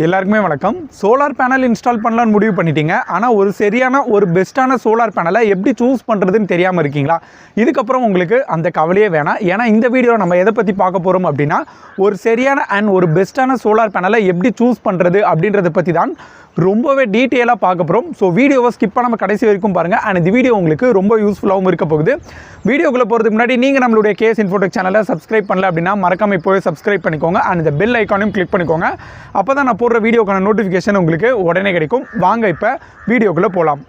எல்லாருக்குமே வணக்கம். Solar panel install பண்ணலான்னு முடிவு பண்ணிட்டீங்க. ஆனால் ஒரு சரியான ஒரு பெஸ்ட்டான சோலார் பேனலை எப்படி சூஸ் பண்ணுறதுன்னு தெரியாமல் இருக்கீங்களா? இதுக்கப்புறம் உங்களுக்கு அந்த கவலையே வேணாம். ஏன்னா இந்த வீடியோ நம்ம எதை பற்றி பார்க்க போகிறோம் அப்படின்னா, ஒரு சரியான அண்ட் ஒரு பெஸ்ட்டான சோலார் பேனலை எப்படி சூஸ் பண்ணுறது அப்படின்றத பற்றி தான் ரொம்பவே டீட்டெயிலாக பார்க்க போகிறோம். ஸோ வீடியோவை ஸ்கிப் பண்ணாமல் கடைசி வரைக்கும் பாருங்கள். அண்ட் இந்த வீடியோ உங்களுக்கு ரொம்ப யூஸ்ஃபுல்லாகவும் இருக்க போகுது. வீடியோக்குள்ளே போகிறதுக்கு முன்னாடி நீங்கள் நம்மளுடைய கேஎஸ் இன்ஃபோடெக் சேனலை சப்ஸ்கிரைப் பண்ணல அப்படின்னா மறக்காம இப்போவே சப்ஸ்கிரைப் பண்ணிக்கோங்க. அண்ட் இந்த பெல் ஐக்கானையும் கிளிக் பண்ணிக்கோங்க. அப்போ தான் நான் போடுற வீடியோக்கான நோட்டிஃபிகேஷன் உங்களுக்கு உடனே கிடைக்கும். வாங்க இப்போ வீடியோக்குள்ளே போகலாம்.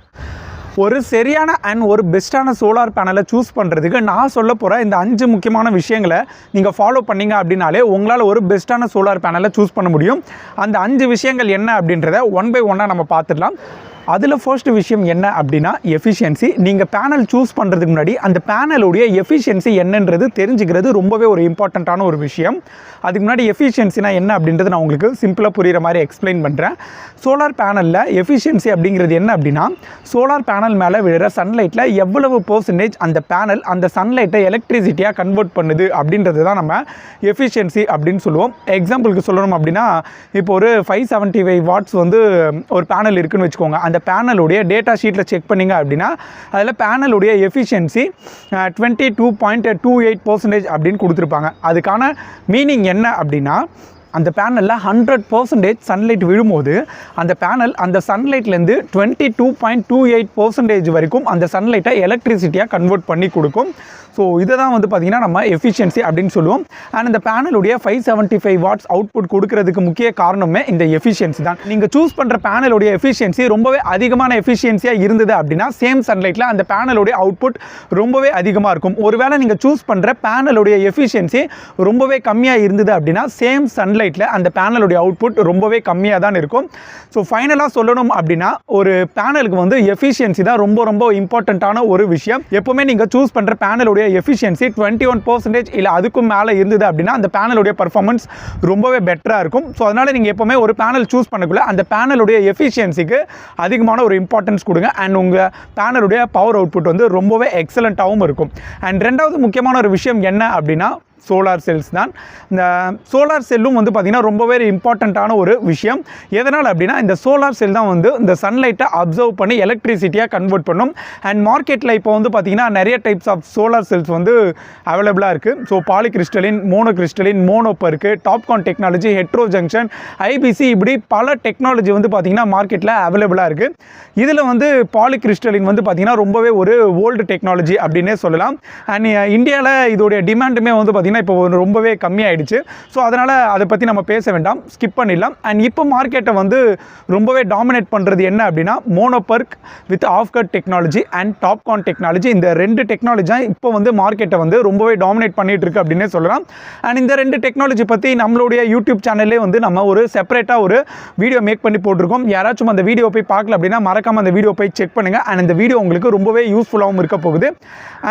ஒரு சரியான அண்ட் ஒரு பெஸ்ட்டான சோலார் பேனலை சூஸ் பண்ணுறதுக்கு நான் சொல்ல போகிற இந்த 5 முக்கியமான விஷயங்களை நீங்கள் ஃபாலோ பண்ணிங்க அப்படின்னாலே உங்களால் ஒரு பெஸ்ட்டான சோலார் பேனலை சூஸ் பண்ண முடியும். அந்த 5 விஷயங்கள் என்ன அப்படின்றத ஒன் பை ஒன்னாக நம்ம பார்த்துடலாம். அதில் ஃபர்ஸ்ட் விஷயம் என்ன அப்படின்னா எஃபிஷியன்சி. நீங்கள் பேனல் சூஸ் பண்ணுறதுக்கு முன்னாடி அந்த பேனலுடைய எஃபிஷியன்சி என்னன்றது தெரிஞ்சுக்கிறது ரொம்பவே ஒரு இம்பார்ட்டண்ட்டான ஒரு விஷயம். அதுக்கு முன்னாடி எஃபிஷியன்சினா என்ன அப்படின்றது நான் உங்களுக்கு சிம்பிளாக புரிகிற மாதிரி எக்ஸ்பிளைன் பண்ணுறேன். சோலார் பேனலில் எஃபிஷியன்சி அப்படிங்கிறது என்ன அப்படின்னா, சோலார் பேனல் மேலே விழுற சன்லைட்டில் எவ்வளவு பெர்சன்டேஜ் அந்த பேனல் அந்த சன்லைட்டை எலக்ட்ரிசிட்டியாக கன்வெர்ட் பண்ணுது அப்படின்றது தான் நம்ம எஃபிஷியன்சி அப்படின்னு சொல்லுவோம். எக்ஸாம்பிளுக்கு சொல்லணும் அப்படின்னா, இப்போ ஒரு 575 வாட்ஸ் வந்து ஒரு பேனல் இருக்குதுன்னு வச்சுக்கோங்க. அந்த பேனலுடைய டேட்டா ஷீட்டில் செக் பண்ணிங்க அப்படின்னா அதில் பேனலுடைய எஃபிஷியன்சி 22.28% அப்படின்னு கொடுத்துருப்பாங்க. அதுக்கான மீனிங் என்ன அப்படின்னா, அந்த பேனலில் 100% சன்லைட் விழும்போது அந்த பேனல் அந்த சன்லைட்லேருந்து 22.28% வரைக்கும் அந்த சன்லைட்டை எலக்ட்ரிசிட்டியாக கன்வெர்ட் பண்ணி கொடுக்கும். ஸோ இதை தான் வந்து பார்த்திங்கன்னா நம்ம எஃபிஷியன்சி அப்படின்னு சொல்லுவோம். அண்ட் இந்த பேனலுடைய 575 வாட்ஸ் அவுட்புட் கொடுக்கறதுக்கு முக்கிய காரணமே இந்த எஃபிஷியன்சி தான். நீங்கள் சூஸ் பண்ணுற பேனலுடைய எஃபிஷியன்சி ரொம்பவே அதிகமான எஃபிஷியன்சியாக இருந்தது அப்படின்னா சேம் சன்லைட்டில் அந்த பேனலுடைய அவுட்புட் ரொம்பவே அதிகமாக இருக்கும். ஒருவேளை நீங்கள் சூஸ் பண்ணுற பேனலுடைய எஃபிஷியன்சி ரொம்பவே கம்மியாக இருந்தது அப்படின்னா சேம் சன்லைட்டில் அந்த பேனலுடைய அவுட்புட் ரொம்பவே கம்மியாக தான் இருக்கும். ஸோ ஃபைனலாக சொல்லணும் அப்படின்னா, ஒரு பேனலுக்கு வந்து எஃபிஷியன்சி தான் ரொம்ப ரொம்ப இம்பார்ட்டண்ட்டான ஒரு விஷயம். எப்போவுமே நீங்கள் சூஸ் பண்ணுற பேனலுடைய எஃபிஷியன்சி 21% இல்லை அதுக்கும் மேலே இருந்தது அப்படின்னா அந்த பேனலுடைய பர்ஃபார்மன்ஸ் ரொம்பவே பெட்டராக இருக்கும். ஸோ அதனால் நீங்கள் எப்போவுமே ஒரு பேனல் சூஸ் பண்ணக்குள்ள அந்த பேனலுடைய எஃபிஷியன்சிக்கு அதிகமான ஒரு இம்பார்ட்டன்ஸ் கொடுங்க. அண்ட் உங்கள் பேனலுடைய பவர் அவுட்புட் வந்து ரொம்பவே எக்ஸலண்ட்டாகவும் இருக்கும். அண்ட் ரெண்டாவது முக்கியமான ஒரு விஷயம் என்ன அப்படின்னா, சோலார் செல்ஸ் தான். இந்த சோலார் செல்லும் வந்து பார்த்திங்கன்னா ரொம்பவே இம்பார்ட்டண்ட்டான ஒரு விஷயம். எதனால் அப்படின்னா, இந்த சோலார் செல் தான் வந்து இந்த சன்லைட்டை அப்சர்வ் பண்ணி எலக்ட்ரிசிட்டியாக கன்வெர்ட் பண்ணும். அண்ட் மார்க்கெட்டில் இப்போ வந்து பார்த்திங்கன்னா நிறைய டைப்ஸ் ஆஃப் சோலார் செல்ஸ் வந்து அவைலபிளாக இருக்குது. ஸோ பாலிகிறிஸ்டலின், மோனோகிறிஸ்டலின், மோனோப்போ இருக்குது, TOPCon technology, hetero junction, IBC, இப்படி பல டெக்னாலஜி வந்து பார்த்திங்கன்னா மார்க்கெட்டில் அவைலபிளாக இருக்குது. இதில் வந்து பாலிகிறிஸ்டலின் வந்து பார்த்திங்கன்னா ரொம்பவே ஒரு ஓல்டு டெக்னாலஜி அப்படின்னே சொல்லலாம். அண்ட் இந்தியாவில் இதோடைய டிமாண்டுமே வந்து பார்த்திங்கன்னா இப்போ ரொம்பவே கம்மியாயிடுச்சு. ஸோ அதனால் அதை பற்றி நம்ம பேச வேண்டாம், ஸ்கிப் பண்ணிடலாம். அண்ட் இப்போ மார்க்கெட்டை வந்து ரொம்பவே டாமினேட் பண்ணுறது என்ன அப்படின்னா, mono PERC with half cut technology and TOPCon technology. இந்த 2 டெக்னாலஜி தான் இப்போ வந்து மார்க்கெட்டை வந்து ரொம்பவே டாமினேட் பண்ணிட்டு இருக்கு அப்படின்னே சொல்லலாம். அண்ட் இந்த 2 டெக்னாலஜி பற்றி நம்மளுடைய யூடியூப் சேனல்லே வந்து நம்ம ஒரு செப்பரேட்டாக ஒரு வீடியோ மேக் பண்ணி போட்டிருக்கோம். யாராச்சும் அந்த வீடியோ போய் பார்க்கல அப்படின்னா மறக்காமல் அந்த வீடியோ போய் செக் பண்ணுங்கள். அண்ட் இந்த வீடியோ உங்களுக்கு ரொம்பவே யூஸ்ஃபுல்லாகவும் இருக்க போகுது.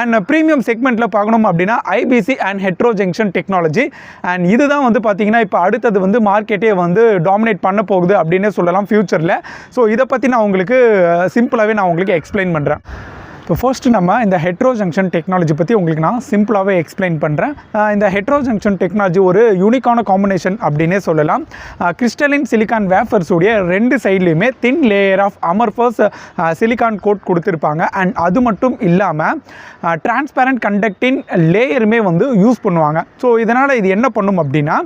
அண்ட் ப்ரீமியம் செக்மெண்ட்டில் பார்க்கணும் அப்படின்னா IBC and hetero junction technology. And இதுதான் வந்து பார்த்தீங்கன்னா இப்போ அடுத்தது வந்து மார்க்கெட்டே வந்து டாமினேட் பண்ண போகுது அப்படின்னே சொல்லலாம் ஃபியூச்சரில். ஸோ இதை பற்றி நான் உங்களுக்கு சிம்பிளாகவே நான் உங்களுக்கு எக்ஸ்பிளைன் பண்ணுறேன். இப்போ ஃபர்ஸ்ட் நம்ம இந்த ஹெட்ரோ ஜங்ஷன் டெக்னாலஜி பற்றி உங்களுக்கு நான் சிம்பிளாகவே எக்ஸ்பிளைன் பண்ணுறேன். இந்த ஹெட்ரோ ஜங்ஷன் டெக்னாலஜி ஒரு யூனிக்கான காம்பினேஷன் அப்படின்னே சொல்லலாம். கிறிஸ்டலின் சிலிக்கான் வேஃபர்ஸுடைய 2 சைட்லேயுமே thin layer of amorphous silicon coat கொடுத்துருப்பாங்க. அண்ட் அது மட்டும் இல்லாமல் டிரான்ஸ்பேரண்ட் கண்டக்டிங் லேயருமே வந்து யூஸ் பண்ணுவாங்க. ஸோ இதனால் இது என்ன பண்ணும் அப்படின்னா,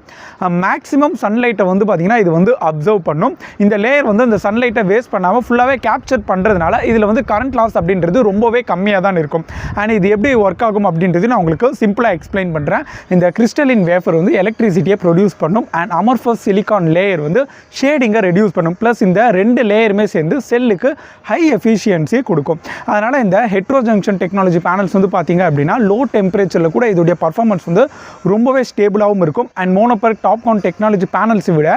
மேக்ஸிமம் சன்லைட்டை வந்து பார்த்திங்கன்னா இது வந்து அப்சர்வ் பண்ணும். இந்த லேயர் வந்து இந்த சன்லைட்டை வேஸ்ட் பண்ணாமல் ஃபுல்லாகவே கேப்சர் பண்ணுறதுனால இதில் வந்து கரண்ட் லாஸ் அப்படின்றது ரொம்பவே கம்மியாக தான் இருக்கும். அண்ட் இது எப்படி ஒர்க் ஆகும் அப்படின்றது நான் உங்களுக்கு சிம்பிளாக எக்ஸ்பிளைன் பண்ணுறேன். இந்த கிறிஸ்டலின் வேஃபர் வந்து எலக்ட்ரிசிட்டியை ப்ரொடியூஸ் பண்ணும். அண்ட் அமர்ஃபஸ் சிலிக்கான் லேயர் வந்து ஷேடிங்கை ரெடியூஸ் பண்ணும். ப்ளஸ் இந்த 2 லேயருமே சேர்ந்து செல்லுக்கு ஹை எஃபிஷியன்சி கொடுக்கும். அதனால் இந்த ஹெட்ரோ ஜங்ஷன் டெக்னாலஜி பேனல்ஸ் வந்து பார்த்திங்க அப்படின்னா லோ டெம்பரேச்சரில் கூட இதோடைய பர்ஃபார்மன்ஸ் வந்து ரொம்பவே ஸ்டேபிளாகவும் இருக்கும். அண்ட் மோனோபர்க் டாப்கான் டெக்னாலஜி பேனல்ஸை விட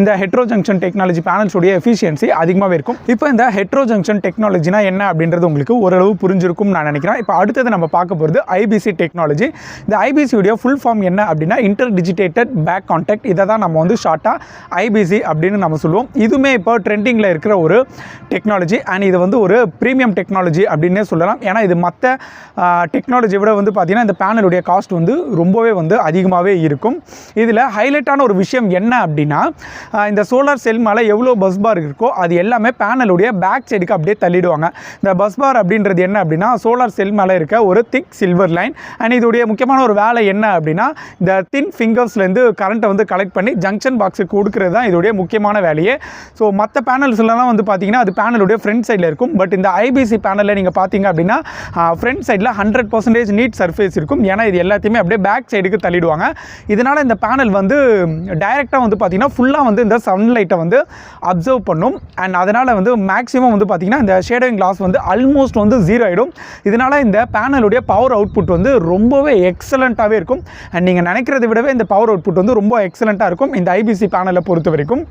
இந்த ஹெட்ரோ ஜங்ஷன் டெக்னாலஜி பேனல்ஸுடைய எஃபிஷியன்சி அதிகமாகவே இருக்கும். இப்போ இந்த ஹெட்ரோ ஜங்ஷன் டெக்னாலஜினா என்ன அப்படின்றது உங்களுக்கு ஓரளவு புரிஞ்சிருக்கும் நான் நினைக்கிறேன். இப்போ அடுத்தது நம்ம பார்க்க போகிறது ஐபிசி டெக்னாலஜி. இந்த ஐபிசியுடைய ஃபுல் ஃபார்ம் என்ன அப்படின்னா இன்டர் டிஜிட்டேட்டட் பேக் கான்டாக்ட். இதை தான் நம்ம வந்து ஷார்ட்டாக ஐபிசி அப்படின்னு நம்ம சொல்லுவோம். இதுவுமே இப்போ ட்ரெண்டிங்கில் இருக்கிற ஒரு டெக்னாலஜி அண்ட் இது வந்து ஒரு ப்ரீமியம் டெக்னாலஜி அப்படின்னே சொல்லலாம். ஏன்னா இது மற்ற டெக்னாலஜியை விட வந்து பார்த்திங்கன்னா இந்த பேனலுடைய காஸ்ட் வந்து ரொம்பவே வந்து அதிகமாகவே இருக்கும். இதில் ஹைலைட்டான ஒரு விஷயம் என்ன அப்படின்னா இந்த சோலார் செல் மேலே எவ்வளோ பஸ் பார் இருக்கோ அது எல்லாமே பேனலுடைய பேக் சைடுக்கு அப்படியே தள்ளிடுவாங்க. இந்த பஸ் பார் அப்படின்றது என்ன அப்படின்னா சோலார் செல் மேலே இருக்க ஒரு திக் சில்வர் லைன். அண்ட் இதோடைய முக்கியமான ஒரு வேலை என்ன அப்படின்னா இந்த தின் ஃபிங்கர்ஸ்லேருந்து கரண்ட்டை வந்து கலெக்ட் பண்ணி ஜங்ஷன் பாக்ஸுக்கு கொடுக்குறது தான் இதோடைய முக்கியமான வேலையே. ஸோ மற்ற பேனல்ஸ்லாம் வந்து பார்த்தீங்கன்னா அது பேனலுடைய ஃப்ரண்ட் சைடில் இருக்கும். பட் இந்த ஐபிசி பேனலில் நீங்கள் பார்த்தீங்க அப்படின்னா ஃப்ரண்ட் சைடில் 100% நீட் சர்ஃபேஸ் இருக்கும். ஏன்னா இது எல்லாத்தையுமே அப்படியே பேக் சைடுக்கு தள்ளிடுவாங்க. இதனால் இந்த பேனல் வந்து டைரெக்டாக வந்து பார்த்தீங்கன்னா ஃபுல்லாக வந்து இந்த சன்லைட்டை வந்து அப்சர்வ் பண்ணும். அண்ட் அதனால் வந்து மேக்ஸிமம் வந்து பார்த்தீங்கன்னா இந்த ஷேடிங் லாஸ் வந்து ஆல்மோஸ்ட் வந்து 0 ஆகிடும். இதனால் இந்த பேனலுடைய பவர் அவுட்புட் வந்து ரொம்பவே எக்ஸலண்ட்டாகவே இருக்கும். அண்ட் நீங்கள் நினைக்கிறத விடவே இந்த பவர் அவுட்புட் வந்து ரொம்ப எக்ஸலண்ட்டாக இருக்கும் இந்த ஐபிசி பேனலை பொறுத்த வரைக்கும்.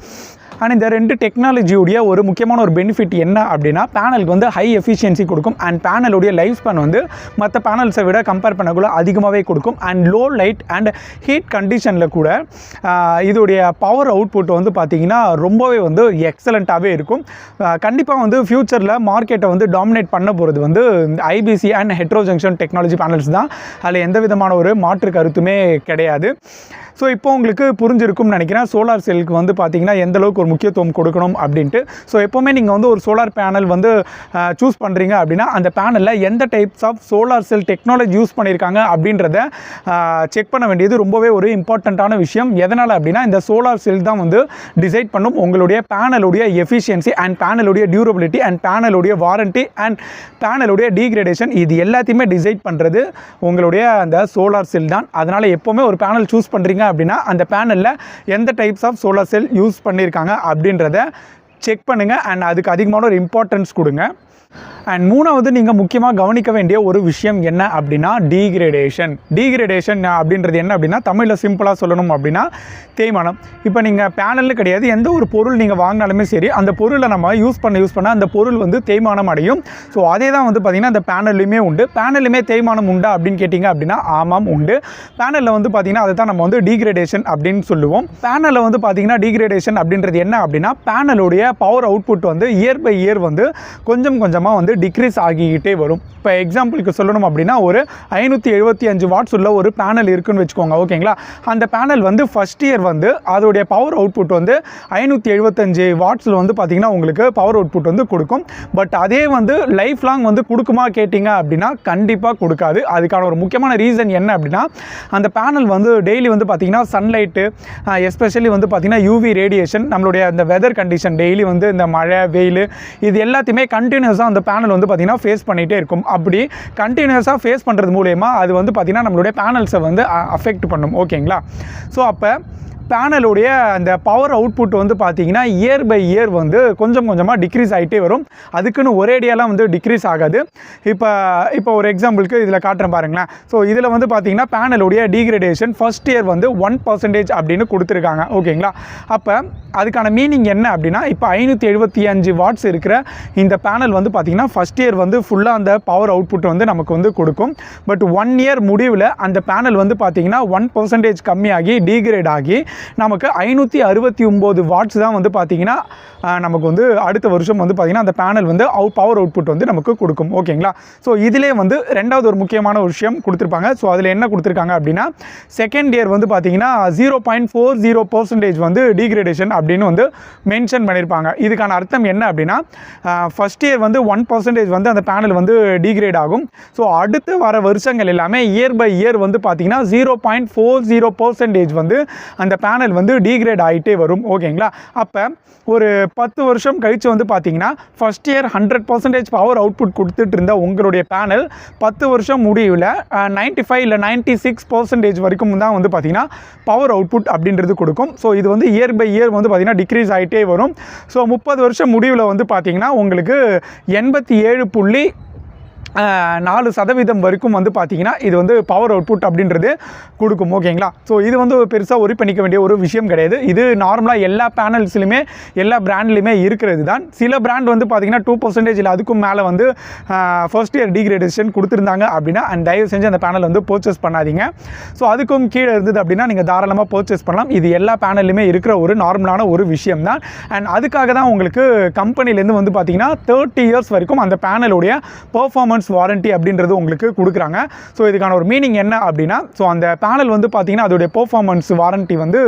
அண்ட் இந்த ரெண்டு டெக்னாலஜியுடைய ஒரு முக்கியமான ஒரு பெனிஃபிட் என்ன அப்படின்னா பேனலுக்கு வந்து ஹை எஃபிஷியன்சி கொடுக்கும். அண்ட் பேனலுடைய லைஃப் ஸ்பேன் வந்து மற்ற பேனல்ஸை விட கம்பேர் பண்ணக்குள்ள அதிகமாகவே கொடுக்கும். And low light and heat கண்டிஷனில் கூட இதோடைய பவர் அவுட்புட் வந்து பார்த்திங்கன்னா ரொம்பவே வந்து எக்ஸலண்ட்டாகவே இருக்கும். கண்டிப்பாக வந்து ஃப்யூச்சரில் மார்க்கெட்டை வந்து டாமினேட் பண்ண போகிறது வந்து IBC and hetero junction technology panels தான். அதில் எந்த விதமான ஒரு மாற்று கருத்துமே கிடையாது. ஸோ இப்போ உங்களுக்கு புரிஞ்சிருக்கும்னு நினைக்கிறேன் சோலார் செல்லுக்கு வந்து பார்த்திங்கன்னா எந்தளவுக்கு ஒரு முக்கியத்துவம் கொடுக்கணும் அப்படின்ட்டு. ஸோ எப்போவுமே நீங்கள் வந்து ஒரு சோலார் பேனல் வந்து சூஸ் பண்ணுறீங்க அப்படின்னா அந்த பேனலில் எந்த types of solar cell technology use பண்ணியிருக்காங்க அப்படின்றத செக் பண்ண வேண்டியது ரொம்பவே ஒரு இம்பார்ட்டண்ட்டான விஷயம். எதனால் அப்படின்னா இந்த சோலார் செல் தான் வந்து டிசைட் பண்ணும் உங்களுடைய பேனலுடைய எஃபிஷியன்சி அண்ட் பேனலுடைய டியூரபிலிட்டி அண்ட் பேனலுடைய வாரண்ட்டி அண்ட் பேனலுடைய டீக்ரேடேஷன். இது எல்லாத்தையுமே டிசைட் பண்ணுறது உங்களுடைய அந்த சோலார் செல் தான். அதனால் எப்போவுமே ஒரு பேனல் சூஸ் பண்ணுறீங்க அப்படின்னா அந்த பேனலில் எந்த types of solar cell use பண்ணியிருக்காங்க அப்படின்றத செக் பண்ணுங்கள். அண்ட் அதுக்கு அதிகமான ஒரு இம்பார்ட்டன்ஸ் கொடுங்க. அண்ட் மூணாவது நீங்கள் முக்கியமாக கவனிக்க வேண்டிய ஒரு விஷயம் என்ன அப்படின்னா டீக்ரேடேஷன் அப்படின்றது என்ன அப்படின்னா தமிழில் சிம்பிளாக சொல்லணும் அப்படின்னா தேய்மானம். இப்போ நீங்கள் பேனலில் கிடையாது எந்த ஒரு பொருள் நீங்கள் வாங்கினாலுமே சரி அந்த பொருளை நம்ம யூஸ் பண்ண அந்த பொருள் வந்து தேய்மானம் அடையும். ஸோ அதே தான் வந்து பார்த்திங்கன்னா அந்த பேனல்லையுமே உண்டு. பேனல்லையுமே தேய்மானம் உண்டா அப்படின்னு கேட்டிங்க அப்படின்னா ஆமாம் உண்டு. பேனலில் வந்து பார்த்திங்கன்னா அதை தான் நம்ம வந்து டீக்ரேடேஷன் அப்படின்னு சொல்லுவோம். பேனலில் வந்து பார்த்திங்கன்னா டீக்ரேடேஷன் அப்படின்றது என்ன அப்படின்னா பேனலுடைய பவர் அவுட்புட் வந்து இயர் பை இயர் வந்து கொஞ்சம் வந்து டிக்ரீஸ் ஆகிக்கிட்டே வரும். இப்போ எக்ஸாம்பிளுக்கு சொல்லணும் அப்படின்னா ஒரு 575 வாட்ஸ் உள்ள ஒரு பேனல் இருக்குன்னு வச்சுக்கோங்க. ஓகேங்களா, அந்த பேனல் வந்து ஃபஸ்ட் இயர் வந்து அதோடைய பவர் அவுட்புட் வந்து 575 வாட்ஸில் வந்து பார்த்திங்கன்னா உங்களுக்கு பவர் அவுட்புட் வந்து கொடுக்கும். பட் அதே வந்து லைஃப் லாங் வந்து கொடுக்குமா கேட்டிங்க அப்படின்னா கண்டிப்பாக கொடுக்காது. அதுக்கான ஒரு முக்கியமான ரீசன் என்ன அப்படின்னா அந்த பேனல் வந்து டெய்லி வந்து பார்த்திங்கன்னா சன்லைட்டு எஸ்பெஷலி வந்து பார்த்திங்கன்னா யூவி ரேடியேஷன் நம்மளுடைய அந்த வெதர் கண்டிஷன் டெய்லி வந்து இந்த மழை வெயில் இது எல்லாத்தையுமே கண்டினியூஸாக அந்த பேனல் வந்து பார்த்திங்கன்னா ஃபேஸ் பண்ணிகிட்டே இருக்கும். அப்படி கண்டினியூஸாக ஃபேஸ் பண்ணுறது மூலயமா அது வந்து பார்த்திங்கன்னா நம்மளுடைய பேனல்ஸை வந்து அஃபெக்ட் பண்ணும். ஓகேங்களா, ஸோ அப்போ பேனலுடைய அந்த பவர் அவுட்புட் வந்து பார்த்திங்கன்னா இயர் பை இயர் வந்து கொஞ்சமாக டிக்ரீஸ் ஆகிட்டே வரும். அதுக்குன்னு ஒரேடியாலாம் வந்து டிக்ரீஸ் ஆகாது. இப்போ ஒரு எக்ஸாம்பிளுக்கு இதில் காட்டுறேன் பாருங்களேன். ஸோ இதில் வந்து பார்த்திங்கன்னா பேனலுடைய டீக்ரேடேஷன் ஃபஸ்ட் இயர் வந்து 1% அப்படின்னு கொடுத்துருக்காங்க. ஓகேங்களா, அப்போ அதுக்கான மீனிங் என்ன அப்படின்னா இப்போ 575 வாட்ஸ் இருக்கிற இந்த பேனல் வந்து பார்த்திங்கன்னா ஃபஸ்ட் இயர் வந்து ஃபுல்லாக அந்த பவர் அவுட்புட் வந்து நமக்கு வந்து கொடுக்கும். பட் 1 இயர் முடிவில் அந்த பேனல் வந்து பார்த்திங்கன்னா 1% கம்மியாகி டீக்ரேட் ஆகி நமக்கு 569 வாட்ஸ் தான் வந்து பார்த்திங்கன்னா நமக்கு வந்து அடுத்த வருஷம் வந்து பார்த்திங்கன்னா அந்த பேனல் வந்து பவர் அவுட்புட் வந்து நமக்கு கொடுக்கும். ஓகேங்களா, ஸோ இதிலே வந்து ரெண்டாவது ஒரு முக்கியமான ஒரு விஷயம் கொடுத்துருப்பாங்க. ஸோ அதில் என்ன கொடுத்துருக்காங்க அப்படின்னா செகண்ட் இயர் வந்து பார்த்திங்கன்னா 0.40% வந்து டீக்ரேடேஷன் அப்படின்னு வந்து மென்ஷன் பண்ணியிருப்பாங்க. இதுக்கான அர்த்தம் என்ன அப்படின்னா ஃபஸ்ட் இயர் வந்து 1% வந்து அந்த பேனல் வந்து டீக்ரேட் ஆகும். ஸோ அடுத்து வர வருஷங்கள் எல்லாமே இயர் பை இயர் வந்து பார்த்திங்கன்னா 0.40% வந்து அந்த பேனல் வந்து டீக்ரேட் ஆகிட்டே வரும். ஓகேங்களா, அப்போ ஒரு 10 வருஷம் கழித்து வந்து பார்த்தீங்கன்னா ஃபஸ்ட் இயர் 100% பவர் அவுட்புட் கொடுத்துட்டு இருந்த உங்களுடைய பேனல் 10 வருஷம் முடிவில் 95 இல்லை 96% வரைக்கும் தான் வந்து பார்த்தீங்கன்னா பவர் அவுட்புட் அப்படின்றது கொடுக்கும். ஸோ இது வந்து இயர் பை இயர் வந்து பார்த்தீங்கன்னா டிக்ரீஸ் ஆகிட்டே வரும். ஸோ 30 வருஷம் முடிவில் வந்து பார்த்தீங்கன்னா உங்களுக்கு 87 4% வரைக்கும் வந்து பார்த்திங்கன்னா இது வந்து பவர் அவுட்புட் அப்படின்றது கொடுக்கும். ஓகேங்களா? ஸோ இது வந்து பெருசாக ஒரி பண்ணிக்க வேண்டிய ஒரு விஷயம் கிடையாது. இது நார்மலாக எல்லா பேனல்ஸ்லையுமே எல்லா பிராண்ட்லையுமே இருக்கிறது தான். சில பிராண்ட் வந்து பார்த்திங்கன்னா 2% இல்லை அதுக்கும் மேலே வந்து ஃபர்ஸ்ட் இயர் டீக்ரேடேஷன் கொடுத்துருந்தாங்க அப்படின்னா தயவு செஞ்சு அந்த பேனல் வந்து பர்ச்சேஸ் பண்ணாதீங்க. ஸோ அதுக்கும் கீழே இருந்தது அப்படின்னா நீங்கள் தாராளமாக பர்ச்சேஸ் பண்ணலாம். இது எல்லா பேனல்லையுமே இருக்கிற ஒரு நார்மலான ஒரு விஷயம் தான். அண்ட் அதுக்காக தான் உங்களுக்கு கம்பெனிலேருந்து வந்து பார்த்திங்கன்னா 30 இயர்ஸ் வரைக்கும் அந்த பேனலுடைய பெர்ஃபார்மன்ஸ் வாரண்டி அப்படின்றது உங்களுக்கு கொடுக்குறாங்க. ஸோ இதுக்கான ஒரு மீனிங் என்ன அப்படின்னா, ஸோ அந்த பேனல் வந்து பார்த்தீங்கன்னா அதோடைய பெர்ஃபார்மன்ஸ் வாரண்டி வந்து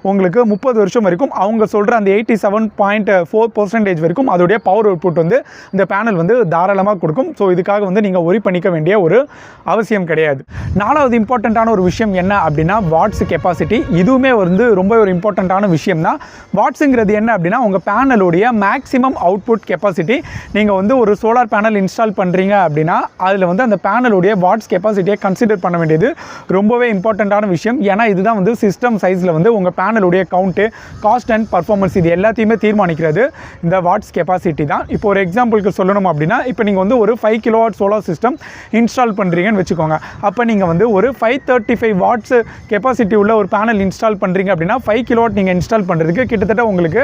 உங்களுக்கு 30 வருஷம் வரைக்கும் அவங்க சொல்கிற அந்த 87.4% வரைக்கும் அதோடைய பவர் அவுட்புட் வந்து இந்த பேனல் வந்து தாராளமாக கொடுக்கும். ஸோ இதுக்காக வந்து நீங்கள் ஒரி பண்ணிக்க வேண்டிய ஒரு அவசியம் கிடையாது. 4வது இம்பார்ட்டண்ட்டான ஒரு விஷயம் என்ன அப்படின்னா வாட்ஸ் கெப்பாசிட்டி. இதுவுமே வந்து ரொம்ப ஒரு இம்பார்ட்டண்ட்டான விஷயம் தான். வாட்ஸுங்கிறது என்ன அப்படின்னா உங்கள் பேனலுடைய மேக்ஸிமம் அவுட்புட் கெப்பாசிட்டி. நீங்கள் வந்து ஒரு சோலார் பேனல் இன்ஸ்டால் பண்ணுறீங்க அப்படின்னா அதில் வந்து அந்த பேனலுடைய வாட்ஸ் கெப்பாசிட்டியை கன்சிடர் பண்ண வேண்டியது ரொம்பவே இம்பார்ட்டண்ட்டான விஷயம். ஏன்னா இதுதான் வந்து சிஸ்டம் சைஸில் வந்து உங்கள் பேனலுடைய கவுண்ட்டு, காஸ்ட் அண்ட் பர்ஃபார்மன்ஸ் இது எல்லாத்தையுமே தீர்மானிக்கிறது இந்த வாட்ஸ் கெப்பாசிட்டி தான். இப்போ ஒரு எக்ஸாம்பிளுக்கு சொல்லணும் அப்படின்னா, இப்போ நீங்கள் வந்து ஒரு 5 கிலோவாட் சோலார் சிஸ்டம் இன்ஸ்டால் பண்ணுறீங்கன்னு வச்சுக்கோங்க. அப்போ நீங்கள் வந்து ஒரு 535 வாட்ஸ் கெப்பாசிட்டி உள்ள ஒரு பேனல் இன்ஸ்டால் பண்ணுறீங்க அப்படின்னா 5 கிலோவாட் நீங்கள் இன்ஸ்டால் பண்ணுறதுக்கு கிட்டத்தட்ட உங்களுக்கு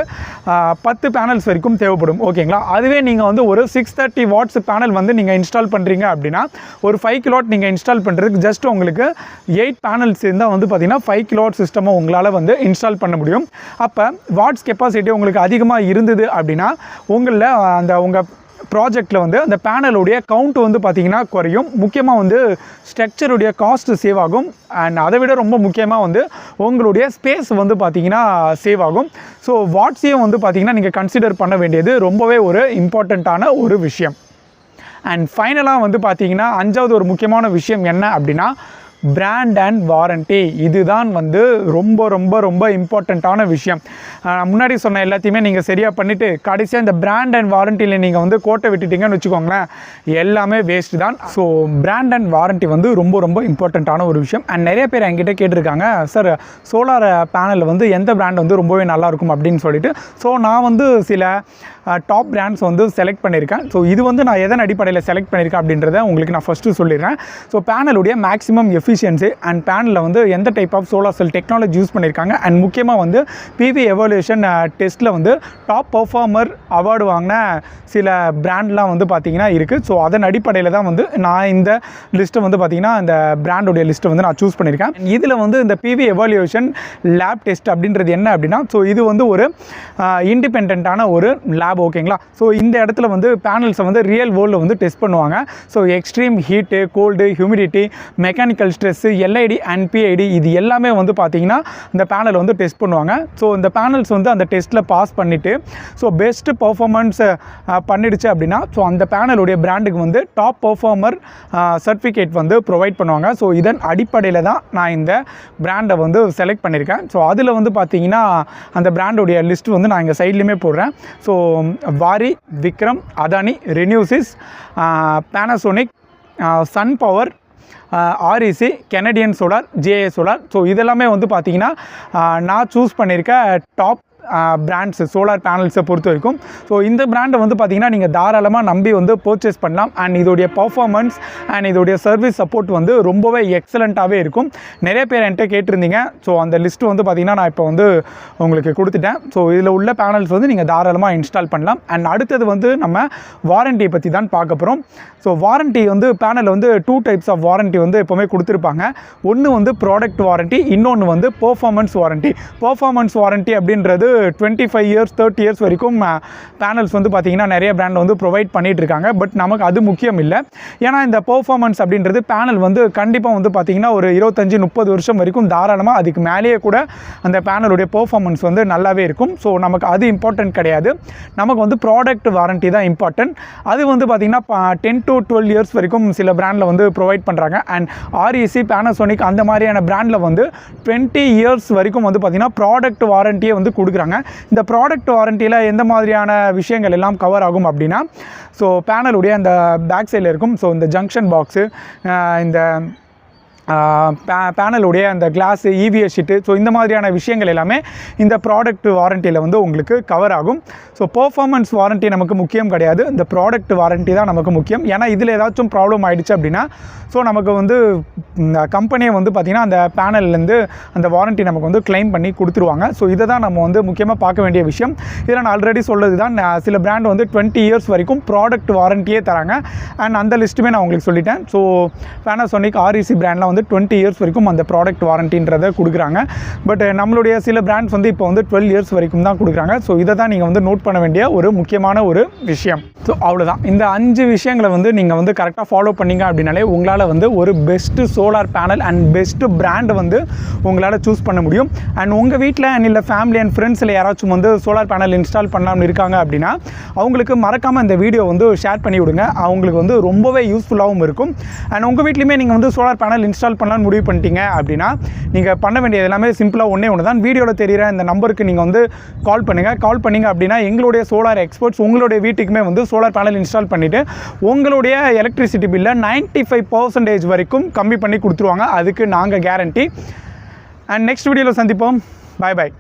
10 பேனல்ஸ் வரைக்கும் தேவைப்படும். ஓகேங்களா? அதுவே நீங்கள் வந்து ஒரு 630 வாட்ஸ் பேனல் வந்து நீங்கள் இன்ஸ்டால் பண்ணுறீங்க அப்படின்னா ஒரு 5 கிலோவாட் நீங்கள் இன்ஸ்டால் பண்ணுறதுக்கு ஜஸ்ட் உங்களுக்கு 8 பேனல்ஸ் இருந்தால் வந்து பார்த்தீங்கன்னா 5 கிலோவாட் சிஸ்டமை உங்களால் வந்து இன்ஸ்டால் பண்ண முடியும். அப்போ வாட்ஸ் கெப்பாசிட்டி உங்களுக்கு அதிகமாக இருந்தது அப்படின்னா உங்களில் அந்த உங்கள் ப்ராஜெக்டில் வந்து அந்த பேனலுடைய கவுண்ட் வந்து பார்த்திங்கன்னா குறையும். முக்கியமாக வந்து ஸ்ட்ரக்சருடைய காஸ்ட் சேவ் ஆகும். அண்ட் அதை விட ரொம்ப முக்கியமாக வந்து உங்களுடைய ஸ்பேஸ் வந்து பார்த்திங்கன்னா சேவ் ஆகும். ஸோ வாட்ஸையும் வந்து பார்த்திங்கன்னா நீங்கள் கன்சிடர் பண்ண வேண்டியது ரொம்பவே ஒரு இம்பார்ட்டண்ட்டான ஒரு விஷயம். அண்ட் ஃபைனலாக வந்து பார்த்தீங்கன்னா 5வது ஒரு முக்கியமான விஷயம் என்ன அப்படின்னா பிராண்ட் அண்ட் வாரண்டி. இதுதான் வந்து ரொம்ப ரொம்ப ரொம்ப இம்பார்ட்டண்ட்டான விஷயம். முன்னாடி சொன்ன எல்லாத்தையுமே நீங்கள் சரியாக பண்ணிவிட்டு கடைசியாக இந்த பிராண்ட் அண்ட் வாரண்டியில் நீங்கள் வந்து கோட்டை விட்டுட்டீங்கன்னு வச்சுக்கோங்களேன், எல்லாமே வேஸ்ட் தான். ஸோ பிராண்ட் அண்ட் வாரண்டி வந்து ரொம்ப ரொம்ப இம்பார்ட்டண்ட்டான ஒரு விஷயம். அண்ட் நிறைய பேர் என்கிட்ட கேட்டிருக்காங்க, சார் சோலார் பேனலில் வந்து எந்த பிராண்ட் வந்து ரொம்பவே நல்லாயிருக்கும் அப்படின்னு சொல்லிட்டு. ஸோ நான் வந்து சில டாப் பிராண்ட்ஸ் வந்து செலக்ட் பண்ணியிருக்கேன். ஸோ இது வந்து நான் எதன் அடிப்படையில் செலக்ட் பண்ணியிருக்கேன் அப்படின்றத உங்களுக்கு நான் ஃபஸ்ட்டு சொல்லிடுறேன். ஸோ பேனலுடைய மேக்ஸிமம் எஃபிஷியன்சி அண்ட் பேனலில் வந்து எந்த type of solar cell technology use பண்ணியிருக்காங்க அண்ட் முக்கியமாக வந்து பிவி எவல்யூஷன் டெஸ்ட்டில் வந்து டாப் பர்ஃபார்மர் அவார்டு வாங்கின சில பிராண்ட்லாம் வந்து பார்த்திங்கன்னா இருக்குது. ஸோ அதன் அடிப்படையில் தான் வந்து நான் இந்த லிஸ்ட்டை வந்து பார்த்திங்கன்னா இந்த பிராண்டோடைய லிஸ்ட்டை வந்து நான் சூஸ் பண்ணியிருக்கேன். இதில் வந்து இந்த பிவி எவல்யூஷன் லேப் டெஸ்ட் அப்படின்றது என்ன அப்படின்னா, ஸோ இது வந்து ஒரு இண்டிபெண்ட்டான ஒரு லேப். ஓகேங்களா? ஸோ இந்த இடத்துல வந்து பேனல்ஸை வந்து ரியல் வேர்ல்டில் வந்து டெஸ்ட் பண்ணுவாங்க. So extreme heat, cold, humidity, mechanical stress, LID and PID இது எல்லாமே வந்து பார்த்திங்கன்னா இந்த பேனல் வந்து டெஸ்ட் பண்ணுவாங்க. ஸோ இந்த பேனல்ஸ் வந்து அந்த டெஸ்ட்டில் பாஸ் பண்ணிவிட்டு ஸோ பெஸ்ட்டு பர்ஃபார்மன்ஸ் பண்ணிடுச்சு அப்படின்னா ஸோ அந்த பேனலுடைய பிராண்டுக்கு வந்து டாப் பர்ஃபார்மர் சர்டிஃபிகேட் வந்து ப்ரொவைட் பண்ணுவாங்க. ஸோ இதன் அடிப்படையில் தான் நான் இந்த பிராண்டை வந்து செலக்ட் பண்ணியிருக்கேன். ஸோ அதில் வந்து பார்த்திங்கன்னா அந்த பிராண்டுடைய லிஸ்ட் வந்து நான் இங்கே சைட்லேயுமே போடுறேன். So Waaree, Vikram, Adani, Renewsys, Panasonic, SunPower, REC, Canadian Solar, JA Solar. So இதெல்லாமே வந்து பார்த்திங்கன்னா நான் சூஸ் பண்ணியிருக்க டாப் பிராண்ட்ஸு சோலார் பேனல்ஸை பொறுத்த வரைக்கும். ஸோ இந்த பிராண்டை வந்து பார்த்திங்கன்னா நீங்கள் தாராளமாக நம்பி வந்து பர்ச்சேஸ் பண்ணலாம். அண்ட் இதோடைய பர்ஃபார்மன்ஸ் அண்ட் இதோடைய சர்வீஸ் சப்போர்ட் வந்து ரொம்பவே எக்ஸலண்ட்டாகவே இருக்கும். நிறைய பேர் என்கிட்ட கேட்டிருந்தீங்க. ஸோ அந்த லிஸ்ட்டு வந்து பார்த்திங்கன்னா நான் இப்போ வந்து உங்களுக்கு கொடுத்துட்டேன். ஸோ இதில் உள்ள பேனல்ஸ் வந்து நீங்கள் தாராளமாக இன்ஸ்டால் பண்ணலாம். அண்ட் அடுத்தது வந்து நம்ம வாரண்டியை பற்றி தான் பார்க்க போகிறோம். ஸோ வாரண்டி வந்து பேனல் வந்து 2 டைப்ஸ் ஆஃப் வாரண்டி வந்து எப்போவுமே கொடுத்துருப்பாங்க. ஒன்று வந்து ப்ராடக்ட் வாரண்டி, இன்னொன்று வந்து பெர்ஃபார்மன்ஸ் வாரண்டி. பெர்ஃபார்மன்ஸ் வாரண்டி அப்படின்றது 25 இயர்ஸ் 30 இயர்ஸ் வரைக்கும் பேனல்ஸ் வந்து பார்த்திங்கன்னா நிறைய பிராண்ட் வந்து ப்ரொவைட் பண்ணிகிட்டு இருக்காங்க. பட் நமக்கு அது முக்கியம் இல்லை. ஏன்னா இந்த பெர்ஃபார்மன்ஸ் அப்படின்றது பேனல் வந்து கண்டிப்பாக வந்து பார்த்திங்கன்னா ஒரு 25-30 வருஷம் வரைக்கும் தாராளமாக அதுக்கு மேலேயே கூட அந்த பேனலுடைய பெர்ஃபார்மன்ஸ் வந்து நல்லாவே இருக்கும். ஸோ நமக்கு அது இம்பார்ட்டன்ட் கிடையாது. நமக்கு வந்து ப்ராடக்ட் வாரண்டி தான் இம்பார்ட்டன்ட். அது வந்து பார்த்திங்கன்னா 10 to 12 இயர்ஸ் வரைக்கும் சில பிராண்டில் வந்து ப்ரொவைட் பண்ணுறாங்க. அண்ட் ஆர்இசி, பேனாசோனிக் அந்த மாதிரியான பிராண்டில் வந்து 20 இயர்ஸ் வரைக்கும் வந்து பார்த்திங்கன்னா ப்ராடக்ட் வாரண்டியை வந்து கொடுக்குறாங்க. இந்த ப்ராடக்ட் வாரண்டியில் எந்த மாதிரியான விஷயங்கள் எல்லாம் கவர் ஆகும் அப்படின்னா, ஸோ பேனலுடைய அந்த பேக் சைடில் இருக்கும். ஸோ இந்த ஜங்ஷன் பாக்ஸு, இந்த பேனலுடைய அந்த கிளாஸ் EVA ஷீட்டு ஸோ இந்த மாதிரியான விஷயங்கள் எல்லாமே இந்த ப்ராடக்ட் வாரண்டியில் வந்து உங்களுக்கு கவர் ஆகும். ஸோ பெர்ஃபார்மன்ஸ் வாரண்ட்டி நமக்கு முக்கியம் கிடையாது, இந்த ப்ராடக்ட் வாரண்ட்டி தான் நமக்கு முக்கியம். ஏன்னா இதில் ஏதாச்சும் ப்ராப்ளம் ஆகிடுச்சு அப்படின்னா ஸோ நமக்கு வந்து கம்பெனியை வந்து பார்த்திங்கன்னா அந்த பேனல்லேருந்து அந்த வாரண்ட்டி நமக்கு வந்து கிளைம் பண்ணி கொடுத்துருவாங்க. ஸோ இதை தான் நம்ம வந்து முக்கியமாக பார்க்க வேண்டிய விஷயம். இதில் நான் ஆல்ரெடி சொல்கிறது தான், சில பிராண்ட் வந்து 20 இயர்ஸ் வரைக்கும் ப்ராடக்ட் வாரண்ட்டியே தராங்க. அண்ட் அந்த லிஸ்ட்டுமே நான் உங்களுக்கு சொல்லிட்டேன். ஸோ பேனாசோனிக் REC பிராண்டில் வந்து 20 இயர்ஸ் வரைக்கும் அந்த ப்ராடக்ட் வாரண்டின்றதை கொடுக்குறாங்க. பட் நம்மளுடைய சில பிராண்ட்ஸ் வந்து இப்போ வந்து 12 இயர்ஸ் வரைக்கும் தான் கொடுக்குறாங்க. ஸோ இதை தான் நீங்கள் வந்து நோட் பண்ண வேண்டிய ஒரு முக்கியமான ஒரு விஷயம். ஸோ அவ்வளோதான், இந்த 5 விஷயங்களை வந்து நீங்கள் வந்து கரெக்டாக ஃபாலோ பண்ணிங்க அப்படின்னாலே உங்களால் வந்து ஒரு best solar panel and best brand வந்து உங்களால் சூஸ் பண்ண முடியும். அண்ட் உங்கள் வீட்டில் அண்ட் இல்லை ஃபேமிலி அண்ட் ஃப்ரெண்ட்ஸில் யாராச்சும் வந்து சோலார் பேனல் இன்ஸ்டால் பண்ணலாம்னு இருக்காங்க அப்படின்னா அவங்களுக்கு மறக்காமல் இந்த வீடியோ வந்து ஷேர் பண்ணி விடுங்க. அவங்களுக்கு வந்து ரொம்பவே யூஸ்ஃபுல்லாகவும் இருக்கும். அண்ட் உங்கள் வீட்லையுமே நீங்கள் வந்து சோலார் பேனல் இன்ஸ்டால் பண்ணலாம்னு முடிவு பண்ணிட்டீங்க அப்படின்னா நீங்கள் பண்ண வேண்டியது எல்லாமே சிம்பிளாக ஒன்று தான். வீடியோவில் தெரிகிற இந்த நம்பருக்கு நீங்கள் வந்து கால் பண்ணிங்க அப்படின்னா எங்களுடைய சோலார் எக்ஸ்பர்ட்ஸ் உங்களுடைய வீட்டுக்குமே வந்து சோலார் பேனல் இன்ஸ்டால் பண்ணிவிட்டு உங்களுடைய எலக்ட்ரிசிட்டி பில்லை 95% வரைக்கும் கம்மி பண்ணி கொடுத்துருவாங்க. அதுக்கு நாங்கள் கேரண்டி. அண்ட் நெக்ஸ்ட் வீடியோவில் சந்திப்போம். பாய்.